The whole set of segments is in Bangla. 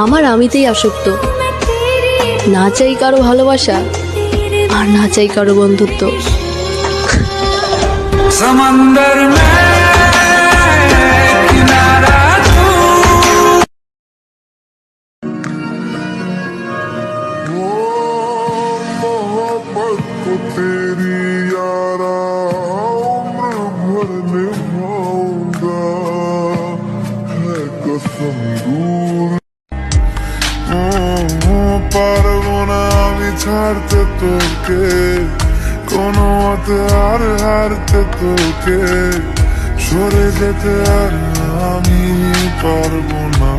আমার আমিতেই আসক্ত। না চাই কারো ভালোবাসা, আর না চাই কারো বন্ধুত্ব। समंदर में किनारा तू, वो मोहब्बत को तेरी यारा उम्र भर निभाऊंगा, है कसम दूर পারবো না আমি ছাড়তে তোকে, কোনো মতে আর হারতে তোকে, সরে যেতে আর আমি পারবো না।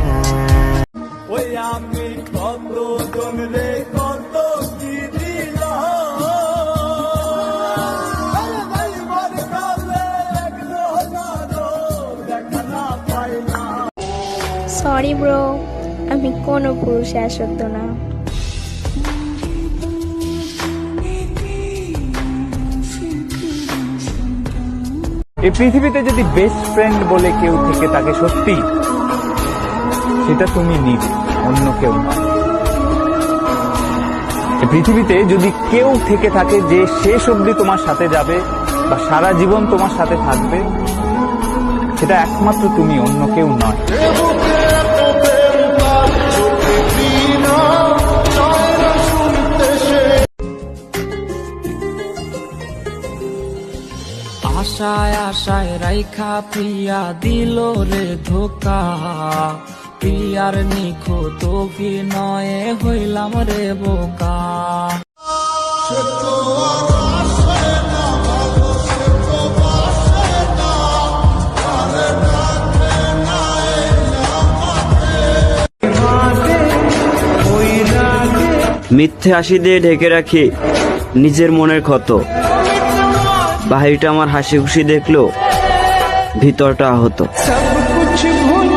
ওই আমি কত জনরে কত কি দিলাম, ভাই মর কালে এক রোজারো দেখা না পাইলাম। সরি ব্রো, আমি কোনো পুরুষে আসক্ত না। এই পৃথিবীতে যদি বেস্ট ফ্রেন্ড বলে কেউ থেকে তাকে সত্যি, সেটা তুমি নিজে, অন্য কেউ নয়। এই পৃথিবীতে যদি কেউ থেকে থাকে যে শেষ অবধি তোমার সাথে যাবে বা সারা জীবন তোমার সাথে থাকবে, সেটা একমাত্র তুমি, অন্য কেউ নয়। আশায় আশায় রাইখা প্রিয়া দিল রে ধোকা, প্রিয়ার নিখুঁত অভিনয়ে হইলাম রে বোকা। মিথ্যে হাসি দিয়ে ঢেকে রাখি নিজের মনের ক্ষত, বাহিরটা আমার হাসি খুশি দেখলো, ভিতরটা আহত। সব কুছ ভুল